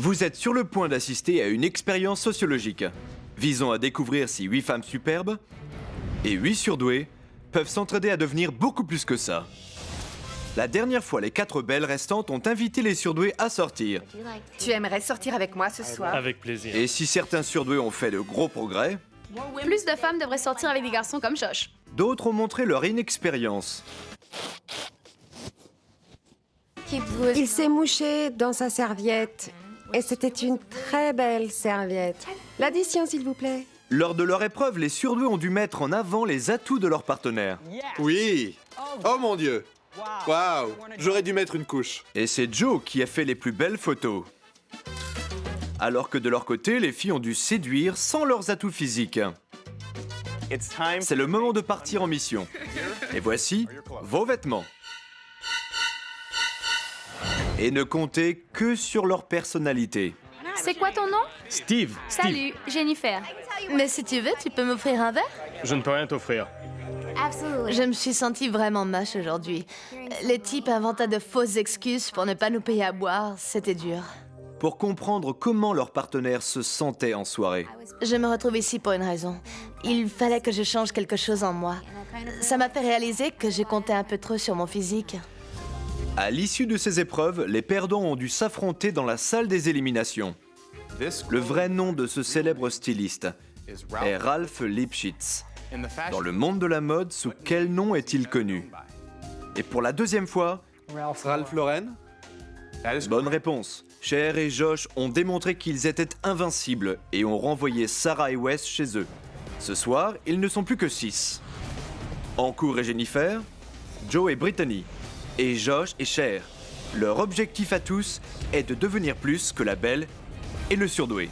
Vous êtes sur le point d'assister à une expérience sociologique visant à découvrir si 8 femmes superbes et 8 surdouées peuvent s'entraider à devenir beaucoup plus que ça. La dernière fois, les 4 belles restantes ont invité les surdoués à sortir. Tu aimerais sortir avec moi ce soir? Avec plaisir. Et si certains surdoués ont fait de gros progrès, Plus de femmes devraient sortir avec des garçons comme Josh. d'autres ont montré leur inexpérience. Il s'est mouché dans sa serviette. Et c'était une très belle serviette. L'addition, s'il vous plaît. Lors de leur épreuve, les surdoués ont dû mettre en avant les atouts de leur partenaire. Oui. Oh mon Dieu. Waouh. J'aurais dû mettre une couche. Et c'est Joe qui a fait les plus belles photos. Alors que de leur côté, les filles ont dû séduire sans leurs atouts physiques. C'est le moment de partir en mission. Et voici vos vêtements. Et ne comptez que sur leur personnalité. C'est quoi ton nom? Steve. Salut, Jennifer. Mais si tu veux, tu peux m'offrir un verre? Je ne peux rien t'offrir. Je me suis sentie vraiment moche aujourd'hui. Les types inventaient de fausses excuses pour ne pas nous payer à boire. C'était dur. Pour comprendre comment leur partenaire se sentait en soirée. Je me retrouve ici pour une raison. Il fallait que je change quelque chose en moi. Ça m'a fait réaliser que j'ai compté un peu trop sur mon physique. À l'issue de ces épreuves, les perdants ont dû s'affronter dans la salle des éliminations. Le vrai nom de ce célèbre styliste est Ralph Lipschitz. Dans le monde de la mode, sous quel nom est-il connu? Et pour la deuxième fois, Ralph Lauren. bonne réponse. Cher et Josh ont démontré qu'ils étaient invincibles et ont renvoyé Sarah et Wes chez eux. Ce soir, ils ne sont plus que 6. Ancourt et Jennifer, Joe et Brittany, et Josh et Cher. Leur objectif à tous est de devenir plus que la belle et le surdoué.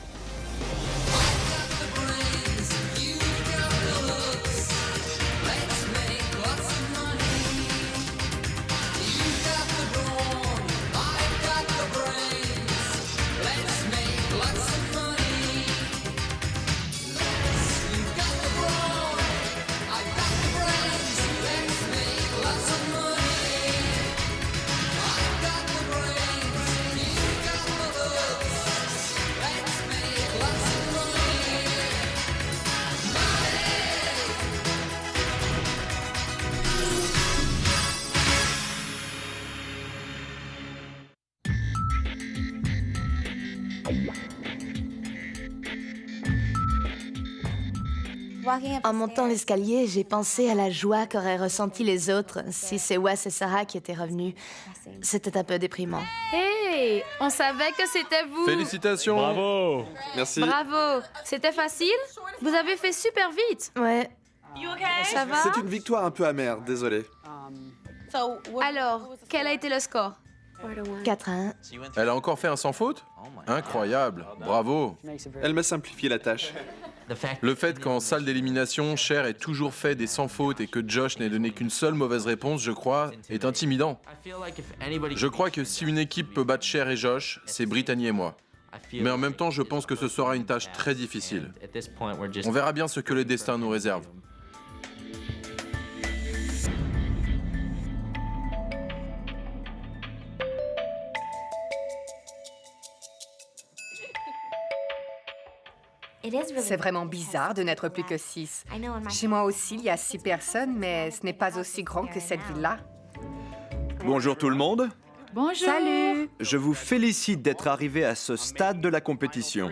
En montant l'escalier, j'ai pensé à la joie qu'auraient ressenti les autres si c'est Wes et Sarah qui étaient revenus. C'était un peu déprimant. Hey, on savait que c'était vous. Félicitations. Bravo. Merci. Bravo. C'était facile? Vous avez fait super vite. Ouais. Ça va? C'est une victoire un peu amère, désolé. Alors, quel a été le score? 4-1. Elle a encore fait un sans faute? Incroyable, bravo. Elle m'a simplifié la tâche. Le fait qu'en salle d'élimination, Cher ait toujours fait des sans fautes et que Josh n'ait donné qu'une seule mauvaise réponse, je crois, est intimidant. Je crois que si une équipe peut battre Cher et Josh, c'est Brittany et moi. Mais en même temps, je pense que ce sera une tâche très difficile. On verra bien ce que le destin nous réserve. C'est vraiment bizarre de n'être plus que 6. Chez moi aussi, il y a 6 personnes, mais ce n'est pas aussi grand que cette ville-là. Bonjour tout le monde. Bonjour. Salut! Je vous félicite d'être arrivé à ce stade de la compétition.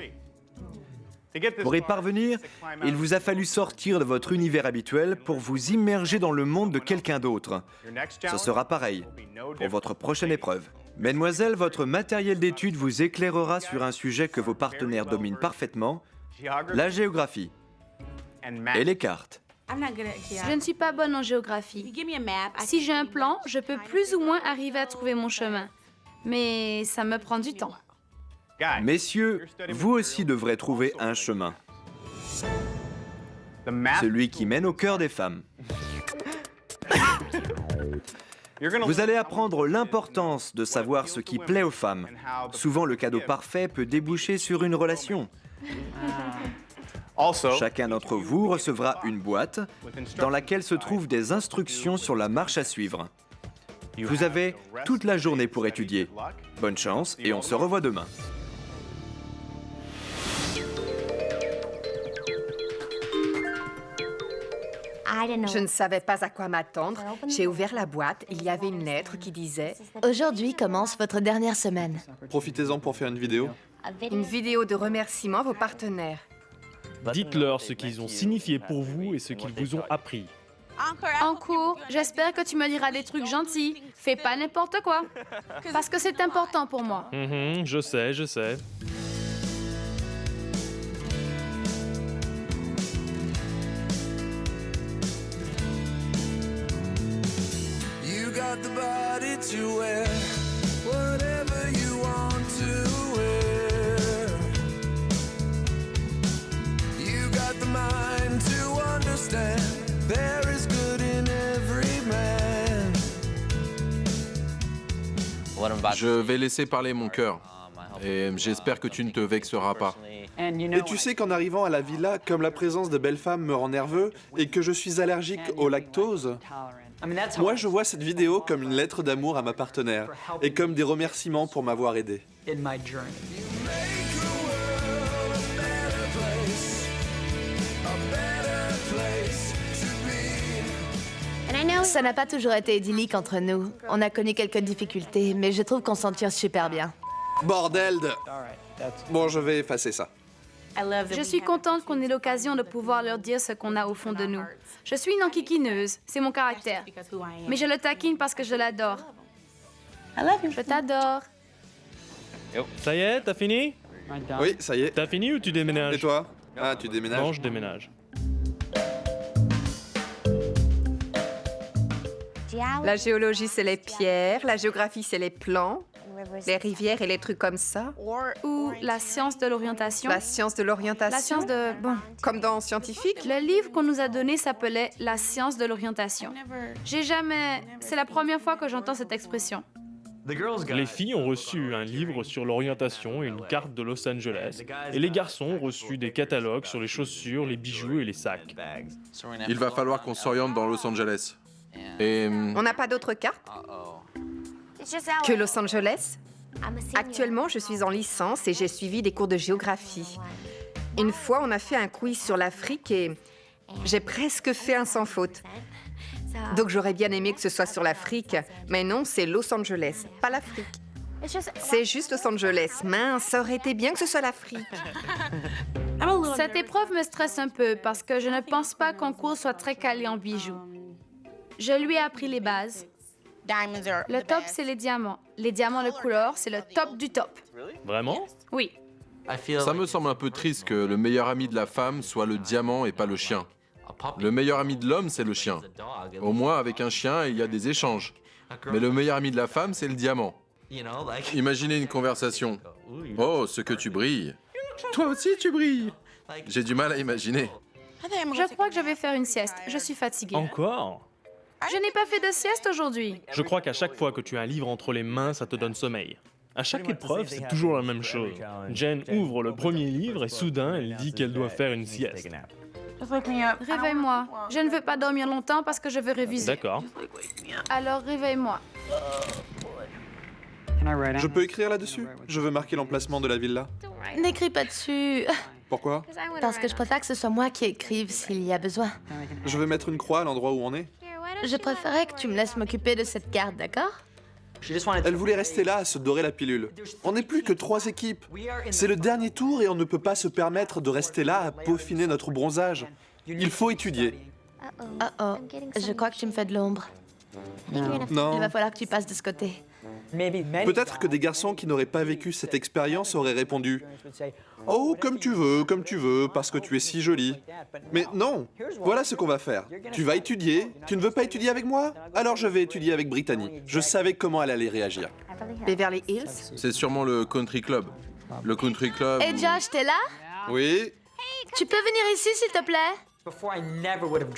Pour y parvenir, il vous a fallu sortir de votre univers habituel pour vous immerger dans le monde de quelqu'un d'autre. Ce sera pareil pour votre prochaine épreuve. Mesdemoiselles, votre matériel d'étude vous éclairera sur un sujet que vos partenaires dominent parfaitement, la géographie et les cartes. Je ne suis pas bonne en géographie. Si j'ai un plan, je peux plus ou moins arriver à trouver mon chemin. Mais ça me prend du temps. Messieurs, vous aussi devrez trouver un chemin. Celui qui mène au cœur des femmes. Vous allez apprendre l'importance de savoir ce qui plaît aux femmes. Souvent, le cadeau parfait peut déboucher sur une relation. Chacun d'entre vous recevra une boîte dans laquelle se trouvent des instructions sur la marche à suivre. Vous avez toute la journée pour étudier. Bonne chance et on se revoit demain. Je ne savais pas à quoi m'attendre. J'ai ouvert la boîte. Il y avait une lettre qui disait Aujourd'hui commence votre dernière semaine. Profitez-en pour faire une vidéo. une vidéo de remerciement à vos partenaires. Dites-leur ce qu'ils ont signifié pour vous et ce qu'ils vous ont appris. En cours, j'espère que tu me diras des trucs gentils. Fais pas n'importe quoi. Parce que c'est important pour moi. Je sais, je sais. You got the body to wear whatever you want to wear. You got the mind to understand there is good in every man. Je vais laisser parler mon cœur. Et j'espère que tu ne te vexeras pas. Et tu sais qu'en arrivant à la villa, comme la présence de belles femmes me rend nerveux et que je suis allergique au lactose, moi je vois cette vidéo comme une lettre d'amour à ma partenaire et comme des remerciements pour m'avoir aidé. Ça n'a pas toujours été idyllique entre nous. On a connu quelques difficultés, mais je trouve qu'on s'en tire super bien. Bordel de... Bon, je vais effacer ça. Je suis contente qu'on ait l'occasion de pouvoir leur dire ce qu'on a au fond de nous. Je suis une enquiquineuse, c'est mon caractère. Mais je le taquine parce que je l'adore. Je t'adore. Ça y est, t'as fini? Oui, ça y est. T'as fini ou tu déménages? Et toi? Ah, tu déménages? Non, je déménage. La géologie, c'est les pierres. La géographie, c'est les plans. Les rivières et les trucs comme ça. Ou la science de l'orientation. La science de l'orientation. La science de... Bon, Comme dans scientifique. le livre qu'on nous a donné s'appelait La science de l'orientation. J'ai jamais... C'est la première fois que j'entends cette expression. Les filles ont reçu un livre sur l'orientation et une carte de Los Angeles. Et les garçons ont reçu des catalogues sur les chaussures, les bijoux et les sacs. Il va falloir qu'on s'oriente dans Los Angeles. Et On n'a pas d'autres cartes que Los Angeles. Actuellement, je suis en licence et j'ai suivi des cours de géographie. Une fois, on a fait un quiz sur l'Afrique et j'ai presque fait un sans faute. Donc j'aurais bien aimé que ce soit sur l'Afrique, mais non, c'est Los Angeles, pas l'Afrique. C'est juste Los Angeles. Mince, ça aurait été bien que ce soit l'Afrique. Cette épreuve me stresse un peu parce que je ne pense pas qu'en cours soit très calé en bijoux. Je lui ai appris les bases. Le top, c'est les diamants. Les diamants de couleur, c'est le top du top. Vraiment? Oui. ça me semble un peu triste que le meilleur ami de la femme soit le diamant et pas le chien. Le meilleur ami de l'homme, c'est le chien. Au moins, avec un chien, il y a des échanges. Mais le meilleur ami de la femme, c'est le diamant. Imaginez une conversation. Oh, ce que tu brilles. Toi aussi, tu brilles. J'ai du mal à imaginer. Je crois que je vais faire une sieste. Je suis fatiguée. Encore? Je n'ai pas fait de sieste aujourd'hui. Je crois qu'à chaque fois que tu as un livre entre les mains, ça te donne sommeil. À chaque épreuve, c'est toujours la même chose. Jen ouvre le premier livre et soudain, elle dit qu'elle doit faire une sieste. Réveille-moi. Je ne veux pas dormir longtemps parce que je veux réviser. D'accord. Alors réveille-moi. Je peux écrire là-dessus? Je veux marquer l'emplacement de la villa. N'écris pas dessus. Pourquoi? Parce que je préfère que ce soit moi qui écrive s'il y a besoin. Je vais mettre une croix à l'endroit où on est. Je préférais que tu me laisses m'occuper de cette carte, d'accord? Elle voulait rester là à se dorer la pilule. On n'est plus que 3 équipes. C'est le dernier tour et on ne peut pas se permettre de rester là à peaufiner notre bronzage. Il faut étudier. Oh oh, je crois que tu me fais de l'ombre. Il Non. va falloir que tu passes de ce côté. Peut-être que des garçons qui n'auraient pas vécu cette expérience auraient répondu « Oh, comme tu veux, parce que tu es si jolie. » Mais non, voilà ce qu'on va faire. Tu vas étudier. Tu ne veux pas étudier avec moi? Alors je vais étudier avec Brittany. Je savais comment elle allait réagir. Beverly Hills. C'est sûrement le country club. Le country club... Et Josh, t'es là? Oui. Tu peux venir ici, s'il te plaît?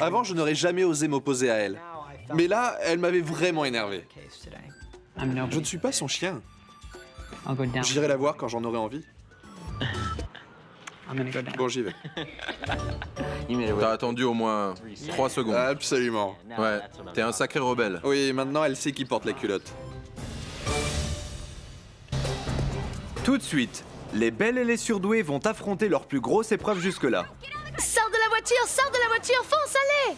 Avant, je n'aurais jamais osé m'opposer à elle. Mais là, elle m'avait vraiment énervé. Je ne suis pas son chien. J'irai la voir quand j'en aurai envie. Bon, j'y vais. T'as attendu au moins 3 secondes. Absolument. Ouais, t'es un sacré rebelle. Oui, maintenant elle sait qui porte la culotte. Tout de suite, les belles et les surdoués vont affronter leur plus grosse épreuve jusque-là. Sors de la voiture, fonce, allez!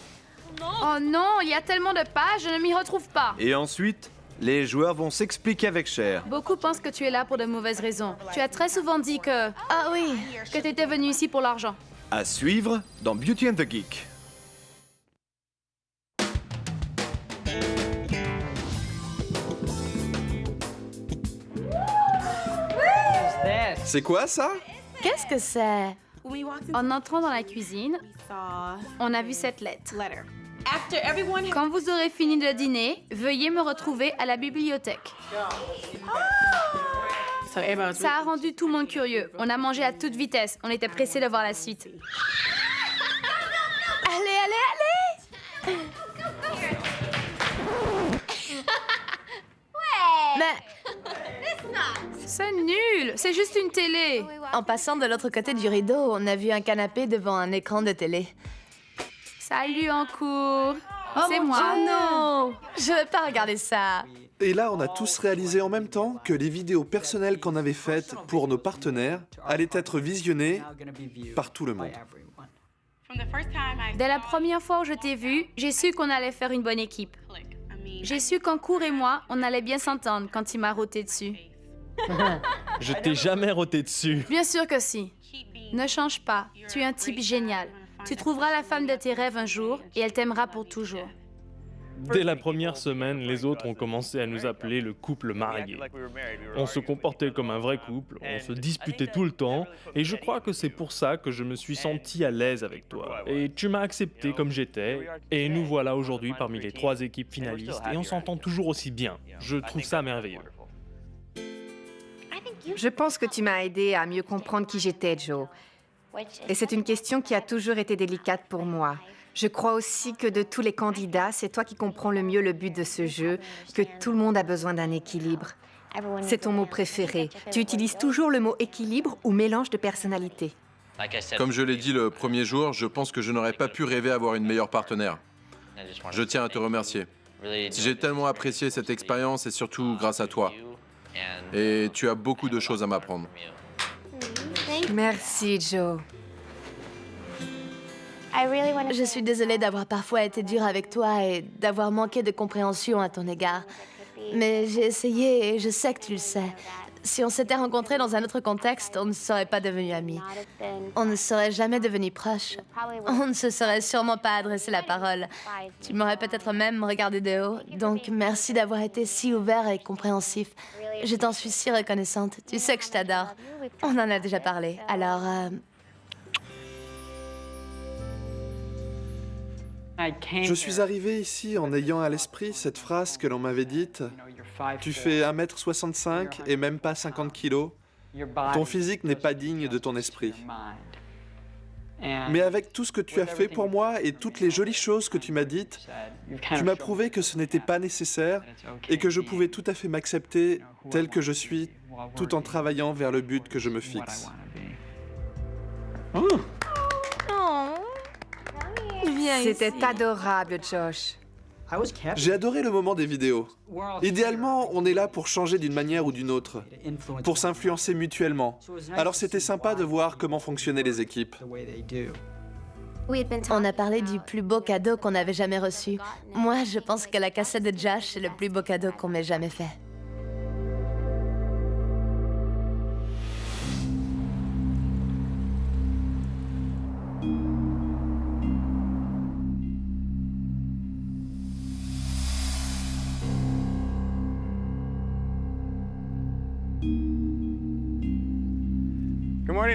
Oh non, il y a tellement de pages, je ne m'y retrouve pas. Et ensuite, les joueurs vont s'expliquer avec Cher. Beaucoup pensent que tu es là pour de mauvaises raisons. Tu as très souvent dit que Ah oui, tu étais venu ici pour l'argent. À suivre dans Beauty and the Geek. C'est quoi ça? qu'est-ce que c'est? En entrant dans la cuisine, on a vu cette lettre. Quand vous aurez fini de dîner, veuillez me retrouver à la bibliothèque. Ça a rendu tout le monde curieux. On a mangé à toute vitesse. On était pressés de voir la suite. Allez, allez, allez! Mais C'est nul. C'est juste une télé. en passant de l'autre côté du rideau, on a vu un canapé devant un écran de télé. Salut en cours. C'est moi. Oh non! Je veux pas regarder ça. Et là, on a tous réalisé en même temps que les vidéos personnelles qu'on avait faites pour nos partenaires allaient être visionnées par tout le monde. Dès la première fois où je t'ai vu, j'ai su qu'on allait faire une bonne équipe. J'ai su qu'en cours et moi, on allait bien s'entendre quand il m'a roté dessus. Je t'ai jamais roté dessus. Bien sûr que si. Ne change pas. Tu es un type génial. Tu trouveras la femme de tes rêves un jour et elle t'aimera pour toujours. Dès la première semaine, les autres ont commencé à nous appeler le couple marié. On se comportait comme un vrai couple, on se disputait tout le temps, et je crois que c'est pour ça que je me suis senti à l'aise avec toi. Et tu m'as accepté comme j'étais, et nous voilà aujourd'hui parmi les 3 équipes finalistes, et on s'entend toujours aussi bien. Je trouve ça merveilleux. Je pense que tu m'as aidé à mieux comprendre qui j'étais, Joe. Et c'est une question qui a toujours été délicate pour moi. Je crois aussi que de tous les candidats, c'est toi qui comprends le mieux le but de ce jeu, que tout le monde a besoin d'un équilibre. C'est ton mot préféré. Tu utilises toujours le mot équilibre ou mélange de personnalités. Comme je l'ai dit le premier jour, je pense que je n'aurais pas pu rêver avoir une meilleure partenaire. Je tiens à te remercier. J'ai tellement apprécié cette expérience et surtout grâce à toi. Et tu as beaucoup de choses à m'apprendre. Merci, Joe. Je suis désolée d'avoir parfois été dure avec toi et d'avoir manqué de compréhension à ton égard. Mais j'ai essayé et je sais que tu le sais. Si on s'était rencontrés dans un autre contexte, on ne serait pas devenus amis. On ne serait jamais devenus proches. On ne se serait sûrement pas adressé la parole. Tu m'aurais peut-être même regardé de haut. Donc merci d'avoir été si ouvert et compréhensif. Je t'en suis si reconnaissante. Tu sais que je t'adore. On en a déjà parlé. Alors, Je suis arrivé ici en ayant à l'esprit cette phrase que l'on m'avait dite. Tu fais 1m65 et même pas 50 kilos. Ton physique n'est pas digne de ton esprit. Mais avec tout ce que tu as fait pour moi et toutes les jolies choses que tu m'as dites, tu m'as prouvé que ce n'était pas nécessaire et que je pouvais tout à fait m'accepter tel que je suis, tout en travaillant vers le but que je me fixe. C'était adorable, Josh. J'ai adoré le moment des vidéos. Idéalement, on est là pour changer d'une manière ou d'une autre, pour s'influencer mutuellement. Alors c'était sympa de voir comment fonctionnaient les équipes. on a parlé du plus beau cadeau qu'on avait jamais reçu. Moi, je pense que la cassette de Josh est le plus beau cadeau qu'on m'ait jamais fait.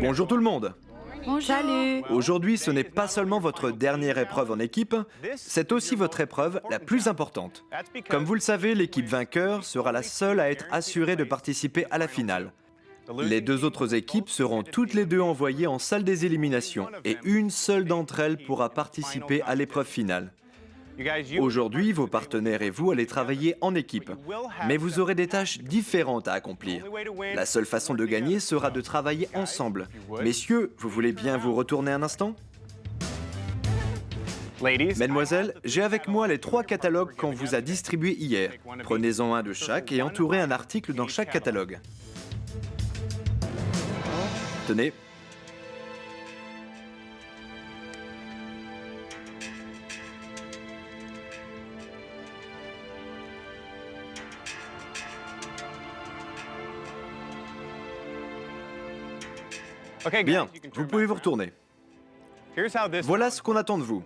Bonjour tout le monde. Salut. Aujourd'hui, ce n'est pas seulement votre dernière épreuve en équipe, c'est aussi votre épreuve la plus importante. Comme vous le savez, l'équipe vainqueur sera la seule à être assurée de participer à la finale. Les 2 autres équipes seront toutes les 2 envoyées en salle des éliminations et une seule d'entre elles pourra participer à l'épreuve finale. Aujourd'hui, vos partenaires et vous allez travailler en équipe, mais vous aurez des tâches différentes à accomplir. La seule façon de gagner sera de travailler ensemble. Messieurs, vous voulez bien vous retourner un instant ? Mesdemoiselles, j'ai avec moi les 3 catalogues qu'on vous a distribués hier. Prenez-en un de chaque et entourez un article dans chaque catalogue. Tenez. Bien, vous pouvez vous retourner. Voilà ce qu'on attend de vous.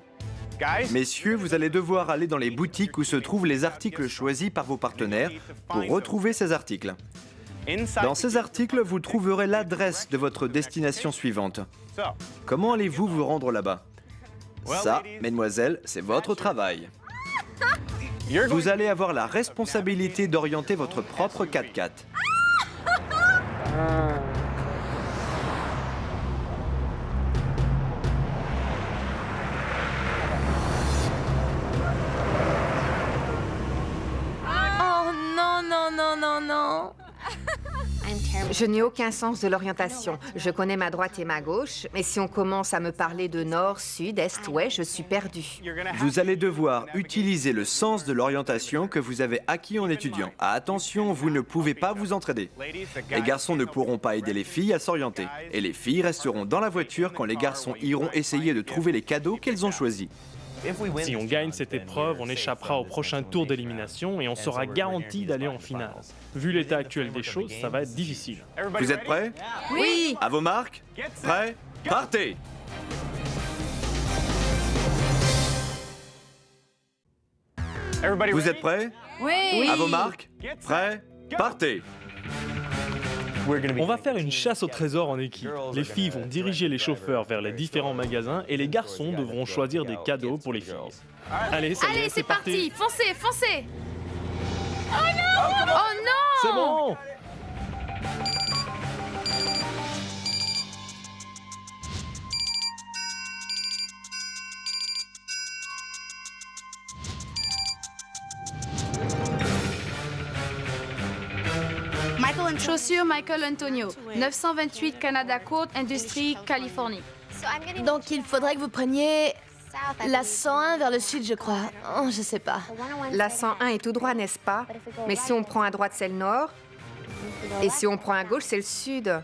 Messieurs, vous allez devoir aller dans les boutiques où se trouvent les articles choisis par vos partenaires pour retrouver ces articles. Dans ces articles, vous trouverez l'adresse de votre destination suivante. Comment allez-vous vous rendre là-bas? Ça, mesdemoiselles, c'est votre travail. Vous allez avoir la responsabilité d'orienter votre propre 4x4. Oh non, non, non, non, non. Je n'ai aucun sens de l'orientation. Je connais ma droite et ma gauche, mais si on commence à me parler de nord, sud, est, ouest, je suis perdue. Vous allez devoir utiliser le sens de l'orientation que vous avez acquis en étudiant. Attention, vous ne pouvez pas vous entraider. Les garçons ne pourront pas aider les filles à s'orienter. Et les filles resteront dans la voiture quand les garçons iront essayer de trouver les cadeaux qu'elles ont choisis. Si on gagne cette épreuve, on échappera au prochain tour d'élimination et on sera garanti d'aller en finale. Vu l'état actuel des choses, ça va être difficile. Vous êtes prêts? Oui! À vos marques? Prêts? Partez! Vous êtes prêts? Oui. À vos marques? Prêts? Partez! On va faire une chasse au trésor en équipe. Les filles vont diriger les chauffeurs vers les différents magasins et les garçons devront choisir des cadeaux pour les filles. Allez, ça y est, Allez, c'est parti. Foncez, foncez. Oh non! Oh non! C'est bon! Chaussures Michael Antonio, 928 Canada Côte, Industrie, Californie. Donc il faudrait que vous preniez la 101 vers le sud, je crois. Oh, je sais pas. La 101 est tout droit, n'est-ce pas? Mais si on prend à droite, c'est le nord. Et si on prend à gauche, c'est le sud.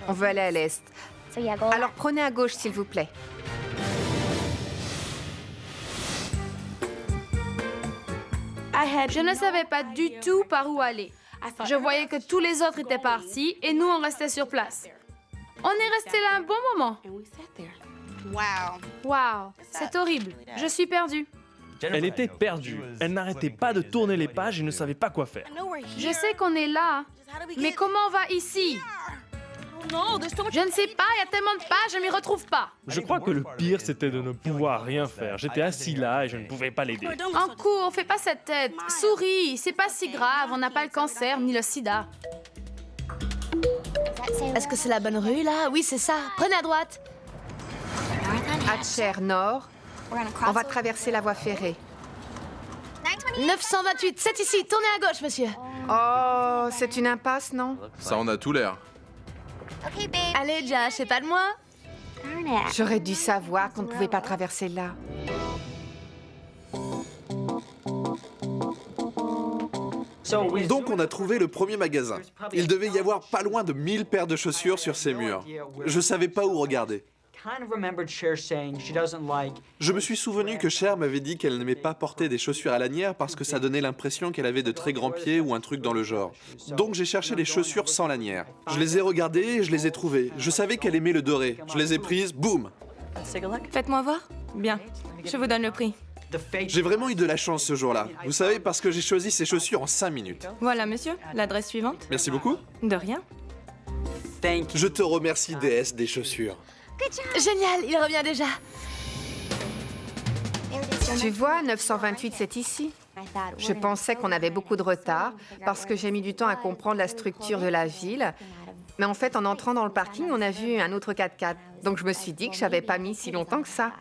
On veut aller à l'est. Alors prenez à gauche, s'il vous plaît. Je ne savais pas du tout par où aller. Je voyais que tous les autres étaient partis et nous, on restait sur place. On est resté là un bon moment. Wow, c'est horrible. Je suis perdue. Elle était perdue. Elle n'arrêtait pas de tourner les pages et ne savait pas quoi faire. Je sais qu'on est là, mais comment on va ici? Je ne sais pas, il y a tellement de pages, je m'y retrouve pas. Je crois que le pire, c'était de ne pouvoir rien faire. J'étais assis là et je ne pouvais pas l'aider. En cours, fais pas cette tête. Souris, c'est pas si grave, on n'a pas le cancer ni le sida. Est-ce que c'est la bonne rue, là? Oui, c'est ça. Prenez à droite. Hatcher Nord. On va traverser la voie ferrée. 928, c'est ici. Tournez à gauche, monsieur. Oh, c'est une impasse, non? Ça en a tout l'air. Allez, Josh, c'est pas de moi. J'aurais dû savoir qu'on ne pouvait pas traverser là. Donc on a trouvé le premier magasin. Il devait y avoir pas loin de 1000 paires de chaussures sur ces murs. Je savais pas où regarder. Je me suis souvenu que Cher m'avait dit qu'elle n'aimait pas porter des chaussures à lanière parce que ça donnait l'impression qu'elle avait de très grands pieds ou un truc dans le genre. Donc j'ai cherché les chaussures sans lanière. Je les ai regardées et je les ai trouvées. Je savais qu'elle aimait le doré. Je les ai prises, boum! Faites-moi voir. Bien. Je vous donne le prix. J'ai vraiment eu de la chance ce jour-là. Vous savez, parce que j'ai choisi ces chaussures en 5 minutes. Voilà, monsieur. L'adresse suivante. Merci beaucoup. De rien. Je te remercie, déesse des chaussures. Génial, il revient déjà. Tu vois, 928, c'est ici. Je pensais qu'on avait beaucoup de retard parce que j'ai mis du temps à comprendre la structure de la ville. Mais en fait, en entrant dans le parking, on a vu un autre 4x4. Donc je me suis dit que je n'avais pas mis si longtemps que ça.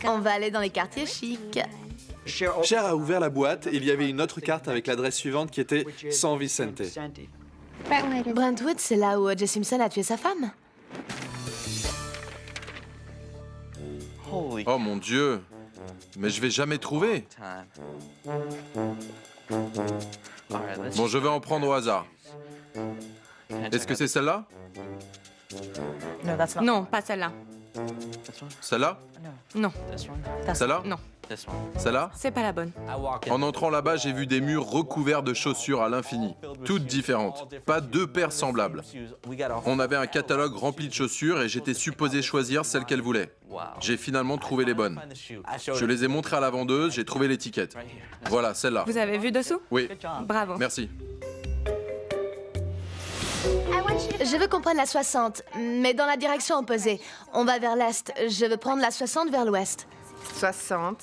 On va aller dans les quartiers chics. Cher a ouvert la boîte et il y avait une autre carte avec l'adresse suivante qui était San Vicente. Brentwood, c'est là où O.J. Simpson a tué sa femme. Oh mon Dieu! Mais je vais jamais trouver. Bon, je vais en prendre au hasard. Est-ce que c'est celle-là? Non, pas celle-là. Celle-là? Non. Celle-là? Non. Celle-là? C'est pas la bonne. En entrant là-bas, j'ai vu des murs recouverts de chaussures à l'infini, toutes différentes, pas deux paires semblables. On avait un catalogue rempli de chaussures et j'étais supposé choisir celle qu'elle voulait. J'ai finalement trouvé les bonnes. Je les ai montrées à la vendeuse, j'ai trouvé l'étiquette. Voilà, celle-là. Vous avez vu dessous? Oui, Bravo. merci. Je veux qu'on prenne la 60, mais dans la direction opposée. On va vers l'est. Je veux prendre la 60 vers l'ouest. 60.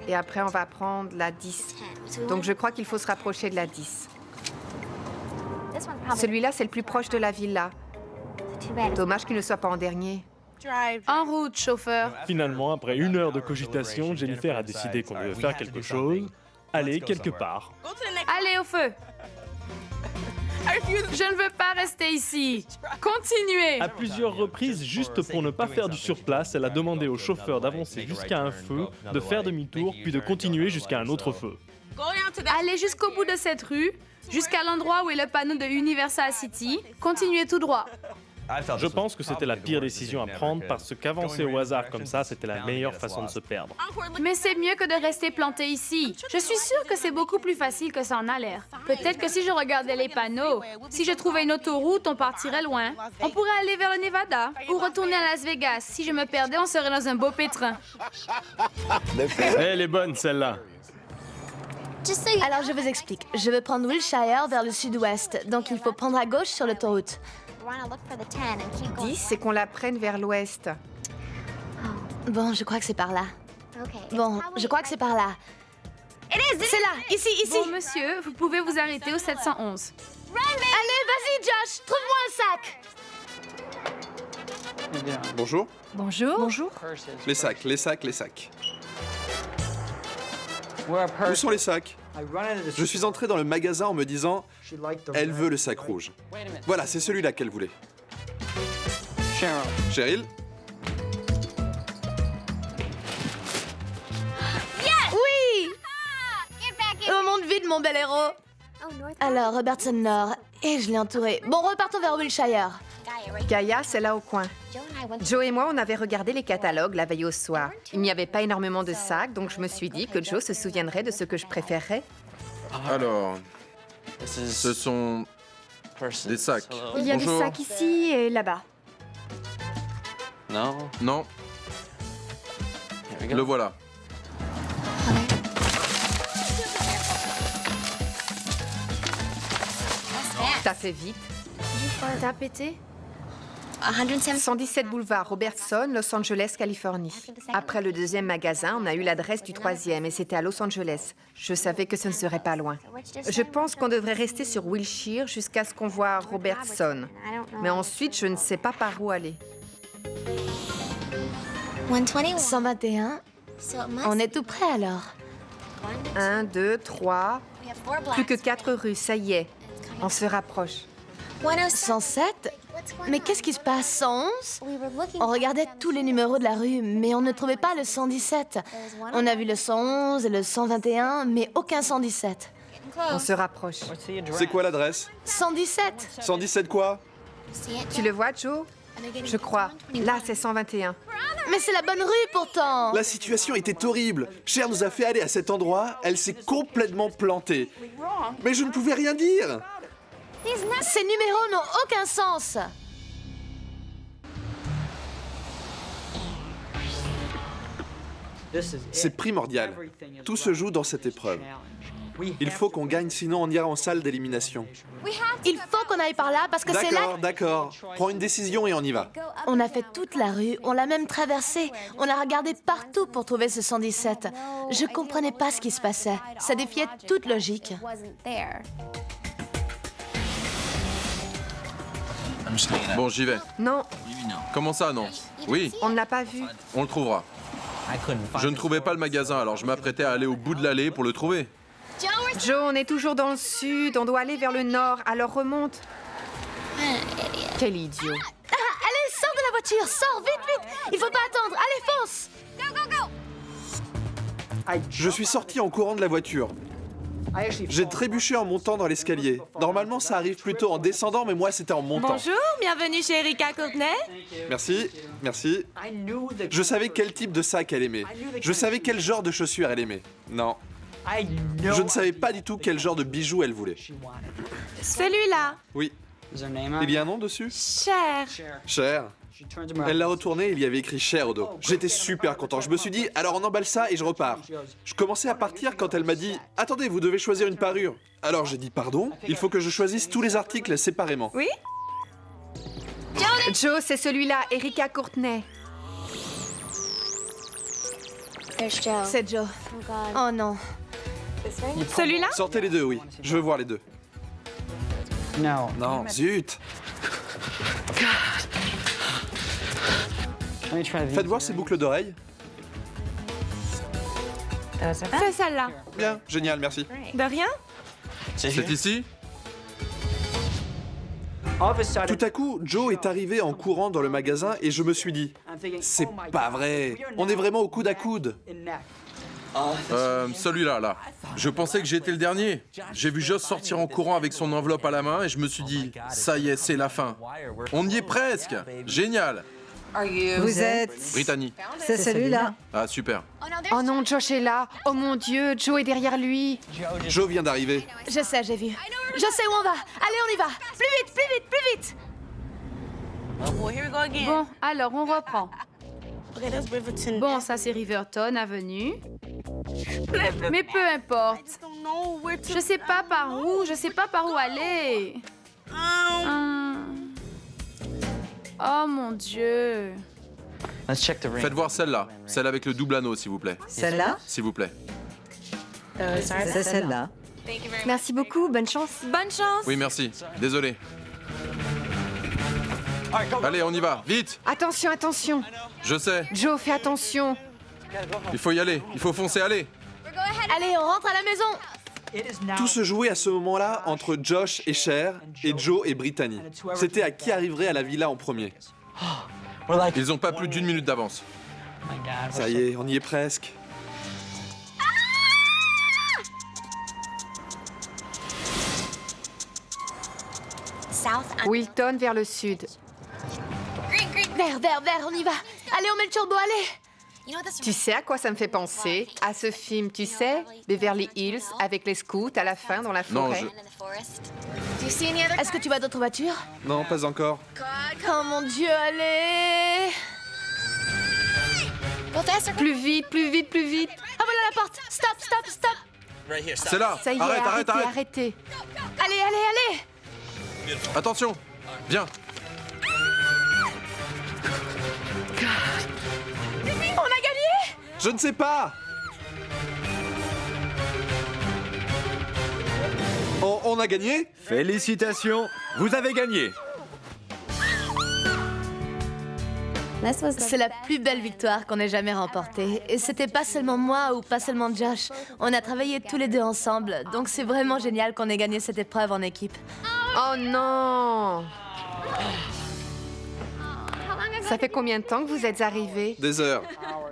Et après, on va prendre la 10. Donc, je crois qu'il faut se rapprocher de la 10. Celui-là, c'est le plus proche de la villa. Dommage qu'il ne soit pas en dernier. En route, chauffeur. Finalement, après 1 heure de cogitation, Jennifer a décidé qu'on devait faire quelque chose, aller quelque part. Allez au feu. Je ne veux pas rester ici. Continuez. À plusieurs reprises, juste pour ne pas faire du surplace, elle a demandé au chauffeur d'avancer jusqu'à un feu, de faire demi-tour, puis de continuer jusqu'à un autre feu. Allez jusqu'au bout de cette rue, jusqu'à l'endroit où est le panneau de Universal City. Continuez tout droit. Je pense que c'était la pire décision à prendre parce qu'avancer au hasard comme ça, c'était la meilleure façon de se perdre. Mais c'est mieux que de rester planté ici. Je suis sûre que c'est beaucoup plus facile que ça en a l'air. Peut-être que si je regardais les panneaux, si je trouvais une autoroute, on partirait loin. On pourrait aller vers le Nevada ou retourner à Las Vegas. Si je me perdais, on serait dans un beau pétrin. Elle est bonne, celle-là. Alors, je vous explique. Je veux prendre Wilshire vers le sud-ouest, donc il faut prendre à gauche sur l'autoroute. 10, c'est qu'on la prenne vers l'ouest. Bon, je crois que c'est par là. Bon, je crois que c'est par là. C'est là, ici. Bon, monsieur, vous pouvez vous arrêter au 711. Allez, vas-y, Josh, trouve-moi un sac. Bonjour. Bonjour. Les sacs, les sacs, les sacs. Où sont les sacs? Je suis entré dans le magasin en me disant « Elle veut le sac rouge ». Voilà, c'est celui-là qu'elle voulait. Cheryl? Oui! Au monde vide, mon bel héros. Alors, Robertson Nord, et je l'ai entouré. Bon, repartons vers Wilshire. Gaïa, c'est là au coin. Joe et moi, on avait regardé les catalogues la veille au soir. Il n'y avait pas énormément de sacs, donc je me suis dit que Joe se souviendrait de ce que je préférerais. Alors, ce sont des sacs. Il y a Bonjour. des sacs ici et là-bas. Non. Le voilà. Ça fait vite. T'as pété? 117 boulevard Robertson, Los Angeles, Californie. Après le deuxième magasin, on a eu l'adresse du troisième et c'était à Los Angeles. Je savais que ce ne serait pas loin. Je pense qu'on devrait rester sur Wilshire jusqu'à ce qu'on voit Robertson. Mais ensuite, je ne sais pas par où aller. 121. On est tout près alors. 1, 2, 3. Plus que 4 rues, ça y est. On se rapproche. 107? Mais qu'est-ce qui se passe? 111? On regardait tous les numéros de la rue, mais on ne trouvait pas le 117. On a vu le 111 et le 121, mais aucun 117. On se rapproche. C'est quoi l'adresse? 117? 117 quoi? Tu le vois, Joe? Je crois. Là, c'est 121. Mais c'est la bonne rue pourtant! La situation était horrible. Cher nous a fait aller à cet endroit, elle s'est complètement plantée. Mais je ne pouvais rien dire. Ces numéros n'ont aucun sens! C'est primordial. Tout se joue dans cette épreuve. Il faut qu'on gagne, sinon on ira en salle d'élimination. Il faut qu'on aille par là parce que c'est là... D'accord. Prends une décision et on y va. On a fait toute la rue, on l'a même traversée. On a regardé partout pour trouver ce 117. Je comprenais pas ce qui se passait. Ça défiait toute logique. Bon, j'y vais. Non, Comment ça, non? Oui, on ne l'a pas vu. on le trouvera. Je ne trouvais pas le magasin, alors je m'apprêtais à aller au bout de l'allée pour le trouver. Joe, on est toujours dans le sud. On doit aller vers le nord. Alors remonte. Quel idiot. Allez, sors de la voiture, sors, vite, vite! Il faut pas attendre, allez, fonce! Je suis sorti en courant de la voiture. J'ai trébuché en montant dans l'escalier. Normalement, ça arrive plutôt en descendant, mais moi, c'était en montant. Bonjour, bienvenue chez Erika Courtenay. Merci, merci. Je savais quel type de sac elle aimait. Je savais quel genre de chaussures elle aimait. Non. Je ne savais pas du tout quel genre de bijoux elle voulait. Celui-là. Oui. Il y a un nom dessus? Cher. Cher. Elle l'a retourné et il y avait écrit Cher au dos. J'étais super content. Je me suis dit, alors on emballe ça et je repars. Je commençais à partir quand elle m'a dit, attendez, vous devez choisir une parure. Alors j'ai dit, pardon? Il faut que je choisisse tous les articles séparément. Oui? Joe, c'est celui-là, Erika Courtenay. C'est Joe. Oh non. Celui-là? Sortez les deux, oui. Je veux voir les deux. Non, zut. Faites voir ces boucles d'oreilles. C'est celle-là. Bien, génial, merci. De rien? C'est ici? Tout à coup, Joe est arrivé en courant dans le magasin et je me suis dit, c'est pas vrai, on est vraiment au coude à coude. Celui-là, là. Je pensais que j'étais le dernier. J'ai vu Josh sortir en courant avec son enveloppe à la main et je me suis dit, ça y est, c'est la fin. On y est presque. Génial. Vous êtes... Brittany. C'est celui-là. Ah, super. Oh non, Josh est là. Oh mon Dieu, Joe est derrière lui. Joe vient d'arriver. Je sais, j'ai vu. Je sais où on va. Allez, on y va. Plus vite, plus vite, plus vite. Bon, alors on reprend. Bon, ça c'est Riverton Avenue. Mais peu importe. Je sais pas par où aller. Oh mon Dieu. Faites voir celle-là. Celle avec le double anneau, s'il vous plaît. Celle-là? S'il vous plaît. C'est celle-là. Merci beaucoup, bonne chance. Bonne chance. Oui, merci. Désolé. Allez, on y va. Vite. Attention, attention. Je sais. Joe, fais attention. Il faut y aller. Il faut foncer. Allez. Allez, on rentre à la maison. Tout se jouait à ce moment-là entre Josh et Cher et Joe et Brittany. C'était à qui arriverait à la villa en premier. Ils ont pas plus d'1 minute d'avance. Ça y est, on y est presque. Wilton vers le sud. Vert, on y va. Allez, on met le turbo, allez. Tu sais à quoi ça me fait penser? À ce film, tu sais, Beverly Hills, avec les scouts à la fin dans la Non, forêt. Est-ce que tu vois d'autres voitures? Non, pas encore. Oh mon Dieu, allez. Plus vite, plus vite, plus vite. Ah voilà la porte. Stop. C'est là. Ça y est, Arrête. arrêtez. Allez. Attention. Viens. On a gagné. Je ne sais pas. On a gagné? Félicitations, vous avez gagné. C'est la plus belle victoire qu'on ait jamais remportée. Et c'était pas seulement moi ou pas seulement Josh. On a travaillé tous les deux ensemble. Donc c'est vraiment génial qu'on ait gagné cette épreuve en équipe. Oh non! Ça fait combien de temps que vous êtes arrivés? Des heures.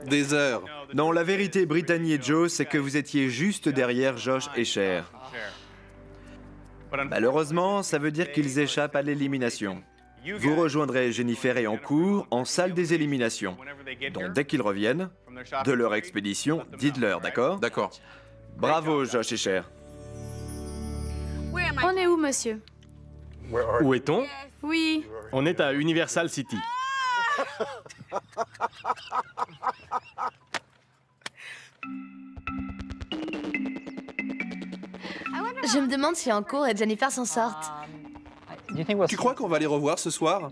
Des heures. Non, la vérité, Brittany et Joe, c'est que vous étiez juste derrière Josh et Cher. Malheureusement, ça veut dire qu'ils échappent à l'élimination. Vous rejoindrez Jennifer et en cours en salle des éliminations. Donc dès qu'ils reviennent de leur expédition, dites-leur, d'accord? D'accord. Bravo, Josh et Cher. On est où, monsieur? Où est-on? Oui. On est à Universal City. Je me demande si en cours et Jennifer s'en sortent. Tu crois qu'on va les revoir ce soir?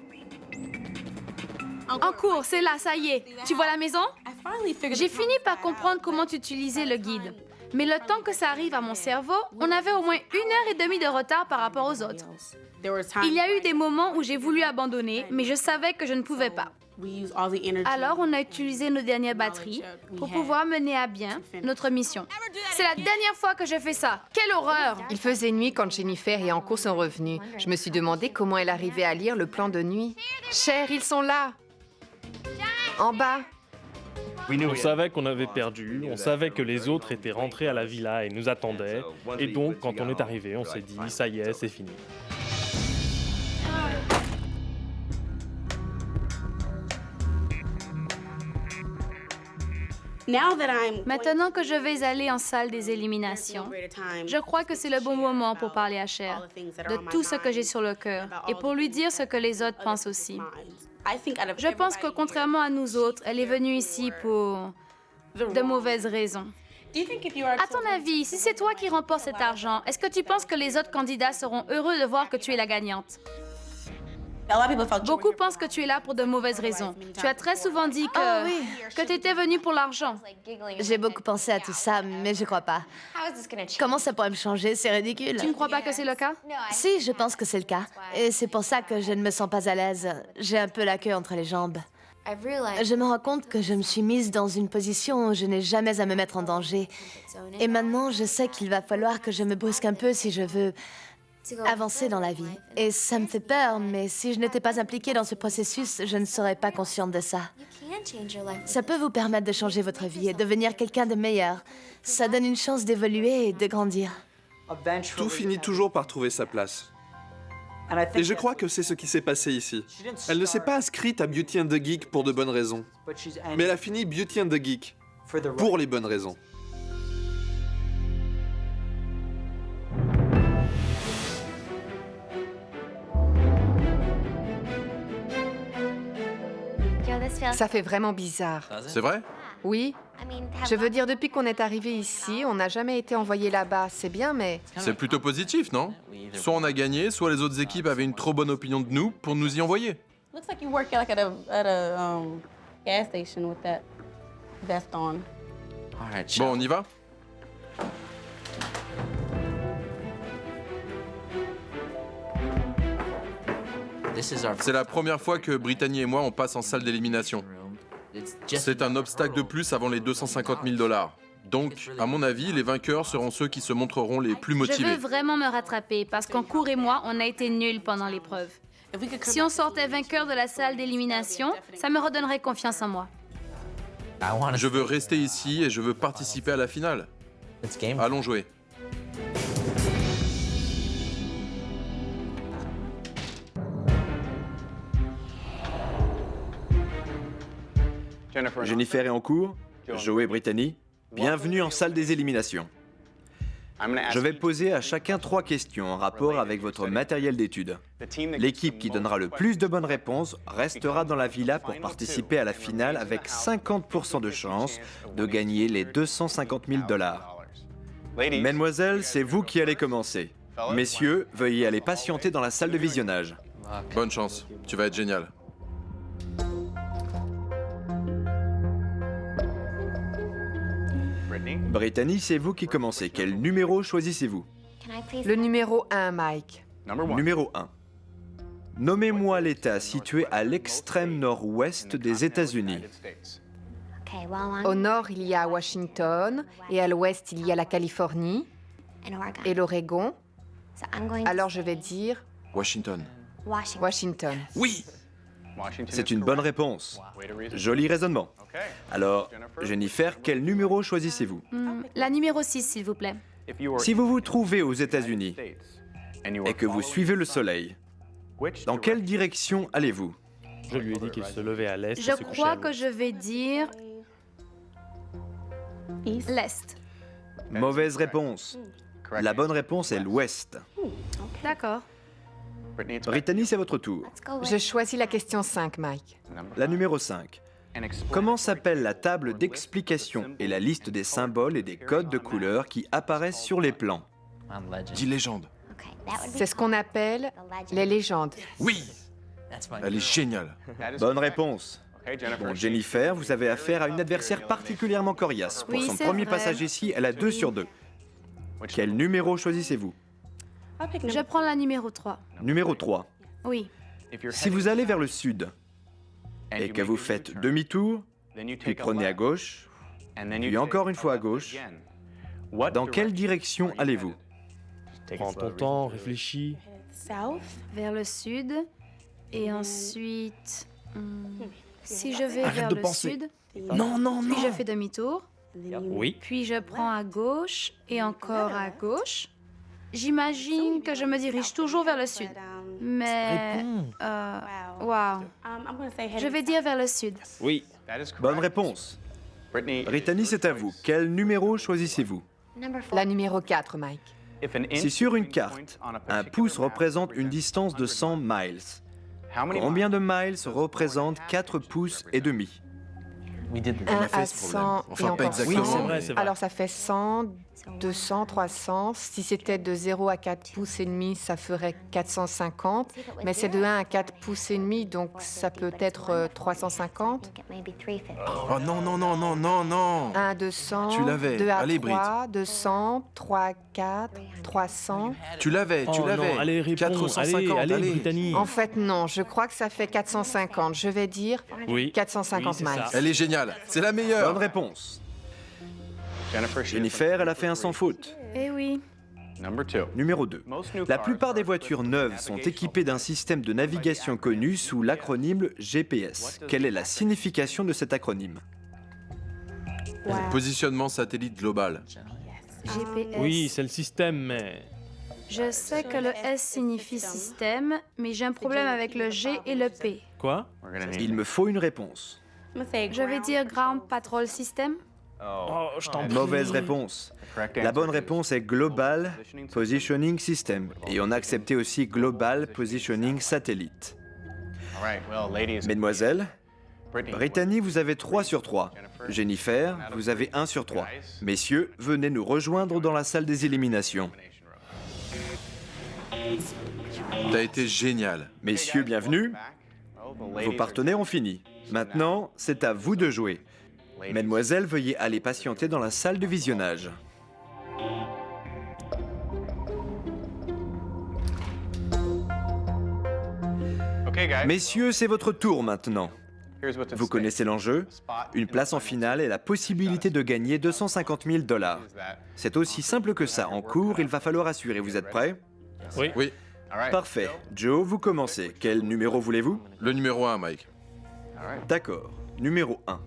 En cours, c'est là, ça y est. Tu vois la maison? J'ai fini par comprendre comment utiliser le guide. Mais le temps que ça arrive à mon cerveau, on avait au moins 1h30 de retard par rapport aux autres. Il y a eu des moments où j'ai voulu abandonner, mais je savais que je ne pouvais pas. Alors, on a utilisé nos dernières batteries pour pouvoir mener à bien notre mission. C'est la dernière fois que je fais ça. Quelle horreur! Il faisait nuit quand Jennifer et Anko sont revenus. Je me suis demandé comment elle arrivait à lire le plan de nuit. Cher, ils sont là! En bas! On savait qu'on avait perdu, on savait que les autres étaient rentrés à la villa et nous attendaient. Et donc, quand on est arrivé, on s'est dit, ça y est, c'est fini. Maintenant que je vais aller en salle des éliminations, je crois que c'est le bon moment pour parler à Cher de tout ce que j'ai sur le cœur et pour lui dire ce que les autres pensent aussi. Je pense que contrairement à nous autres, elle est venue ici pour de mauvaises raisons. À ton avis, si c'est toi qui remportes cet argent, est-ce que tu penses que les autres candidats seront heureux de voir que tu es la gagnante? Beaucoup pensent que tu es là pour de mauvaises raisons. Tu as très souvent dit que tu étais venu pour l'argent. J'ai beaucoup pensé à tout ça, mais je crois pas. Comment ça pourrait me changer? C'est ridicule. Tu ne crois pas que c'est le cas? Si, je pense que c'est le cas. Et c'est pour ça que je ne me sens pas à l'aise. J'ai un peu la queue entre les jambes. Je me rends compte que je me suis mise dans une position où je n'ai jamais à me mettre en danger. Et maintenant, je sais qu'il va falloir que je me brusque un peu si je veux avancer dans la vie. Et ça me fait peur, mais si je n'étais pas impliquée dans ce processus, je ne serais pas consciente de ça. Ça peut vous permettre de changer votre vie et devenir quelqu'un de meilleur. Ça donne une chance d'évoluer et de grandir. Tout finit toujours par trouver sa place. Et je crois que c'est ce qui s'est passé ici. Elle ne s'est pas inscrite à Beauty and the Geek pour de bonnes raisons. Mais elle a fini Beauty and the Geek pour les bonnes raisons. Ça fait vraiment bizarre. C'est vrai? Oui. Je veux dire, depuis qu'on est arrivé ici, on n'a jamais été envoyé là-bas. C'est bien, mais... C'est plutôt positif, non? Soit on a gagné, soit les autres équipes avaient une trop bonne opinion de nous pour nous y envoyer. Looks like you work like at a gas station with that vest on. Bon, on y va? C'est la première fois que Brittany et moi on passe en salle d'élimination. C'est un obstacle de plus avant les 250 000 $. Donc, à mon avis, les vainqueurs seront ceux qui se montreront les plus Je motivés. veux vraiment me rattraper parce qu'en cours et moi, on a été nuls pendant l'épreuve. Si on sortait vainqueur de la salle d'élimination, ça me redonnerait confiance en moi. Je veux rester ici et je veux participer à la finale. Allons jouer. Jennifer est en cours, Joe et Brittany, bienvenue en salle des éliminations. Je vais poser à chacun 3 questions en rapport avec votre matériel d'étude. L'équipe qui donnera le plus de bonnes réponses restera dans la villa pour participer à la finale avec 50% de chance de gagner les 250 000 $. Mesdemoiselles, c'est vous qui allez commencer. Messieurs, veuillez aller patienter dans la salle de visionnage. Bonne chance, tu vas être génial. Brittany, c'est vous qui commencez. Quel numéro choisissez-vous? Le numéro 1, Mike. Numéro 1. Nommez-moi l'État situé à l'extrême nord-ouest des États-Unis. Au nord, il y a Washington, et à l'ouest, il y a la Californie et l'Oregon. Alors je vais dire Washington. Washington. Oui! C'est une bonne réponse. Joli raisonnement. Alors, Jennifer, quel numéro choisissez-vous? La numéro 6, s'il vous plaît. Si vous vous trouvez aux États-Unis et que vous suivez le soleil, dans quelle direction allez-vous? Je lui ai dit qu'il se levait à l'est. et Je se couchait crois à que l'ouest. je vais dire l'est. Mauvaise réponse. La bonne réponse est l'ouest. D'accord. Brittany, c'est votre tour. Je choisis la question 5, Mike. La numéro 5. Comment s'appelle la table d'explication et la liste des symboles et des codes de couleurs qui apparaissent sur les plans? Dis légende. C'est ce qu'on appelle les légendes. Oui! Elle est géniale. Bonne réponse. Bon, Jennifer, vous avez affaire à une adversaire particulièrement coriace. Pour Oui, son c'est premier vrai. passage ici, elle a 2 sur 2. Quel numéro choisissez-vous? Je prends la numéro 3. Numéro 3. Oui. Si vous allez vers le sud et que vous faites demi-tour, puis prenez à gauche, puis encore une fois à gauche, dans quelle direction allez-vous? Prends ton temps, réfléchis. Vers le sud. Et ensuite... Si je vais Arrête vers de le penser. sud, Non, non, non. puis je fais demi-tour, Oui. puis je prends à gauche et encore à gauche, j'imagine que je me dirige toujours vers le sud. Mais... Réponds. wow. Je vais dire vers le sud. Oui. Bonne réponse. Brittany, c'est à vous. Quel numéro choisissez-vous? La numéro 4, Mike. Si sur une carte, un pouce représente une distance de 100 miles, combien de miles représente 4 pouces et demi? 1 à 100 Enfin, et pas encore exactement. Oui, c'est vrai, c'est vrai. Alors ça fait 100, 200, 300. Si c'était de 0 à 4 pouces et demi, ça ferait 450. Mais c'est de 1 à 4 pouces et demi, donc ça peut être 350. Oh non, non, non, non, non, non. 1 à 200, Tu l'avais. 2 à Allez, 3, 200, 3 à 4, 300. Tu l'avais, tu Oh l'avais. non, allez, réponds. 450, allez, Brittany. En fait, non, je crois que ça fait 450. Je vais dire Oui. 450 Oui, c'est miles. ça. Elle est géniale. C'est la meilleure. Bonne réponse. Jennifer, elle a fait un sans faute. Eh oui. Numéro 2. La plupart des voitures neuves sont équipées d'un système de navigation connu sous l'acronyme GPS. Quelle est la signification de cet acronyme? Positionnement satellite global. GPS. Oui, c'est le système, mais... Je sais que le S signifie système, mais j'ai un problème avec le G et le P. Quoi? Il me faut une réponse. Je vais dire Ground Patrol System. Oh, je t'en prie. Mauvaise réponse. La bonne réponse est Global Positioning System. Et on a accepté aussi Global Positioning Satellite. Mesdemoiselles, Brittany, vous avez 3 sur 3. Jennifer, vous avez 1 sur 3. Messieurs, venez nous rejoindre dans la salle des éliminations. T'as été génial. Messieurs, bienvenue. Vos partenaires ont fini. Maintenant, c'est à vous de jouer. Mesdemoiselles, veuillez aller patienter dans la salle de visionnage. Messieurs, c'est votre tour maintenant. Vous connaissez l'enjeu? Une place en finale et la possibilité de gagner 250 000 $. C'est aussi simple que ça. En cours, il va falloir assurer. Vous êtes prêts? Oui. Oui. Parfait. Joe, vous commencez. Quel numéro voulez-vous? Le numéro 1, Mike. D'accord. Numéro 1.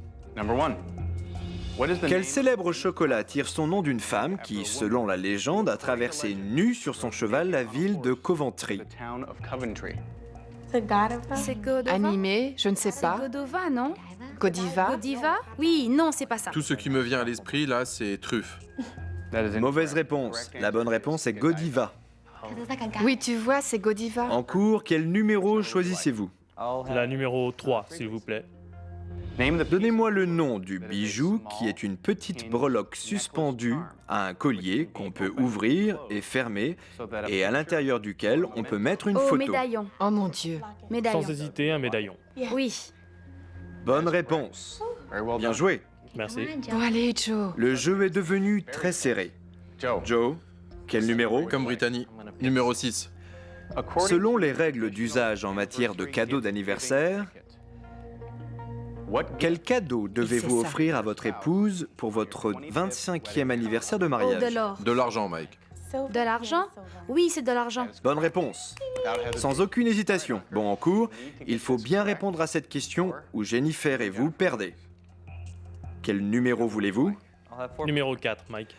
Quel célèbre chocolat tire son nom d'une femme qui, selon la légende, a traversé nue sur son cheval la ville de Coventry? C'est Godova. Animé, je ne sais C'est pas. Godova, non? Godiva. Godiva? Oui, non, c'est pas ça. Tout ce qui me vient à l'esprit, là, c'est truffe. Mauvaise réponse. La bonne réponse est Godiva. Oui, tu vois, c'est Godiva. En cours, quel numéro choisissez-vous? La numéro 3, s'il vous plaît. Donnez-moi le nom du bijou qui est une petite breloque suspendue à un collier qu'on peut ouvrir et fermer et à l'intérieur duquel on peut mettre une Oh, photo. médaillon. Oh mon Dieu. Médaillon. Sans hésiter, un médaillon. Oui. Bonne réponse. Bien joué. Merci. Bon, allez, Joe. Le jeu est devenu très serré. Joe, quel numéro? Comme Brittany. Numéro 6. Selon les règles d'usage en matière de cadeaux d'anniversaire, quel cadeau devez-vous c'est ça. offrir à votre épouse pour votre 25e anniversaire de Oh, mariage? de l'or. De l'argent, Mike. De l'argent? Oui, c'est de l'argent. Bonne réponse. Sans aucune hésitation. Bon, en cours, il faut bien répondre à cette question où Jennifer et vous perdez. Quel numéro voulez-vous? Numéro 4, Mike.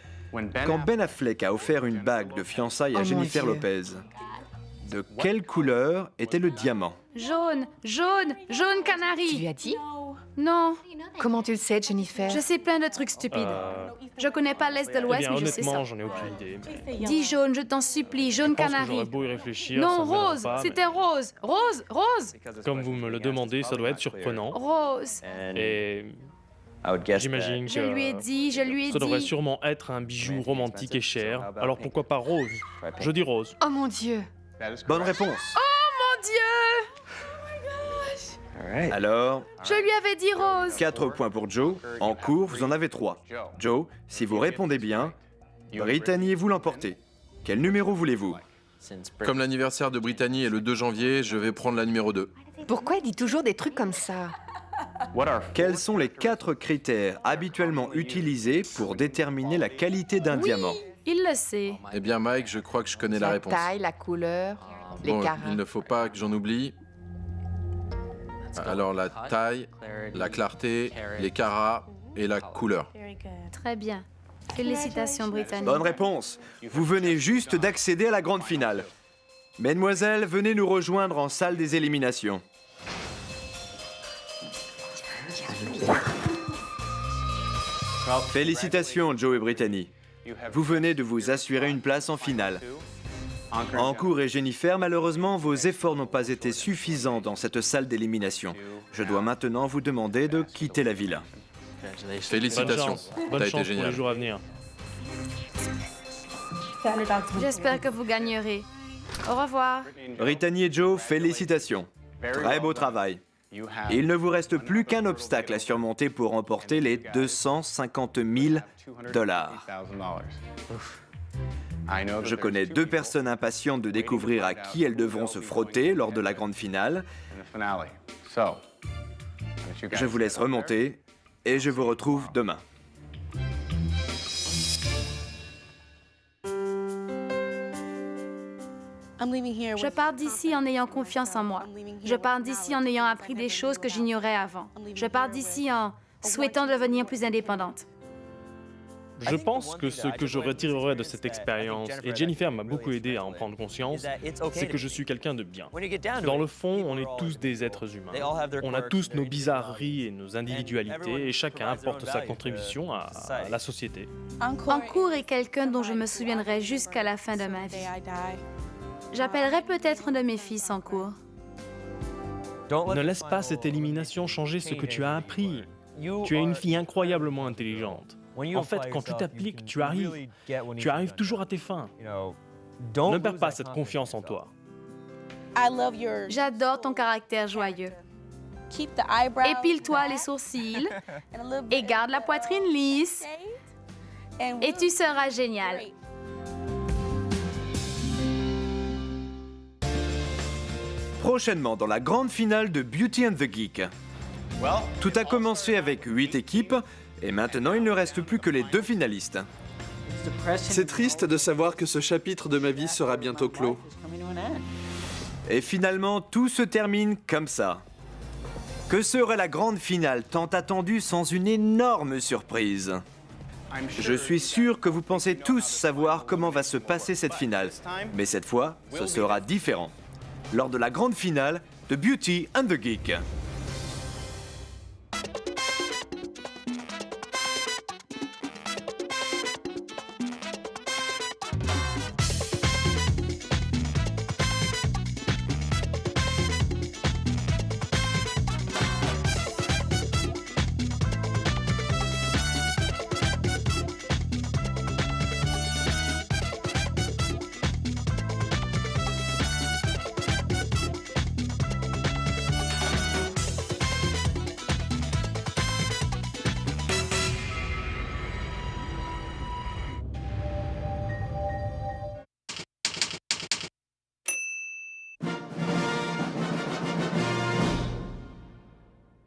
Quand Ben Affleck a offert une bague de fiançailles à Oh, mon Jennifer Dieu. Lopez, de quelle couleur était le diamant? Jaune, jaune, jaune Tu canari. lui as dit? Non, Comment tu le sais, Jennifer? je sais plein de trucs stupides. Je connais pas l'Est de Eh l'Ouest, bien, mais je sais ça. honnêtement, j'en ai aucune idée. mais Dis jaune, je t'en supplie, jaune je pense que canari. j'aurais beau y réfléchir, Non, ça me viendra rose, pas, mais c'était rose. Rose, rose, Comme vous me le demandez, ça doit être surprenant. rose. Et j'imagine Je lui ai que dit, je lui ai ça devrait dit. sûrement être un bijou romantique et cher. Alors pourquoi pas rose? Je dis rose. Oh mon Dieu. Bonne réponse. Mon Dieu, Alors, je lui avais dit rose. 4 points pour Joe. En cours, vous en avez 3. Joe, si vous répondez bien, Brittany, vous l'emportez. Quel numéro voulez-vous? Comme l'anniversaire de Brittany est le 2 janvier, je vais prendre la numéro 2. Pourquoi il dit toujours des trucs comme ça? Quels sont les 4 critères habituellement utilisés pour déterminer la qualité d'un diamant? Il le sait. Eh bien, Mike, je crois que je connais la La réponse. taille, la couleur, les Bon, carats. il ne faut pas que j'en oublie. Alors la taille, la clarté, les carats et la couleur. Très bien. Félicitations, Brittany. Bonne réponse. Vous venez juste d'accéder à la grande finale. Mesdemoiselles, venez nous rejoindre en salle des éliminations. Félicitations, Joe et Brittany. Vous venez de vous assurer une place en finale. Ancour et Jennifer, malheureusement, vos efforts n'ont pas été suffisants dans cette salle d'élimination. Je dois maintenant vous demander de quitter la villa. Félicitations, Bonne t'as chance été pour génial. les jours à venir. J'espère que vous gagnerez. Au revoir. Brittany et Joe, félicitations. Très beau travail. Il ne vous reste plus qu'un obstacle à surmonter pour remporter les 250 000 dollars. Je connais 2 personnes impatientes de découvrir à qui elles devront se frotter lors de la grande finale. Je vous laisse remonter et je vous retrouve demain. Je pars d'ici en ayant confiance en moi. Je pars d'ici en ayant appris des choses que j'ignorais avant. Je pars d'ici en souhaitant devenir plus indépendante. Je pense que ce que je retirerai de cette expérience, et Jennifer m'a beaucoup aidé à en prendre conscience, c'est que je suis quelqu'un de bien. Dans le fond, on est tous des êtres humains. On a tous nos bizarreries et nos individualités, et chacun apporte sa contribution à la société. Ancour est quelqu'un dont je me souviendrai jusqu'à la fin de ma vie. J'appellerai peut-être un de mes fils Ancour. Ne laisse pas cette élimination changer ce que tu as appris. Tu es une fille incroyablement intelligente. En fait, quand tu t'appliques, tu arrives toujours à tes fins. Ne perds pas cette confiance en toi. J'adore ton caractère joyeux. Épile-toi les sourcils et garde la poitrine lisse et tu seras génial. Prochainement dans la grande finale de Beauty and the Geek. Tout a commencé avec 8 équipes et maintenant il ne reste plus que les 2 finalistes. C'est triste de savoir que ce chapitre de ma vie sera bientôt clos. Et finalement, tout se termine comme ça. Que serait la grande finale tant attendue sans une énorme surprise? Je suis sûr que vous pensez tous savoir comment va se passer cette finale. Mais cette fois, ce sera différent. Lors de la grande finale de Beauty and the Geek.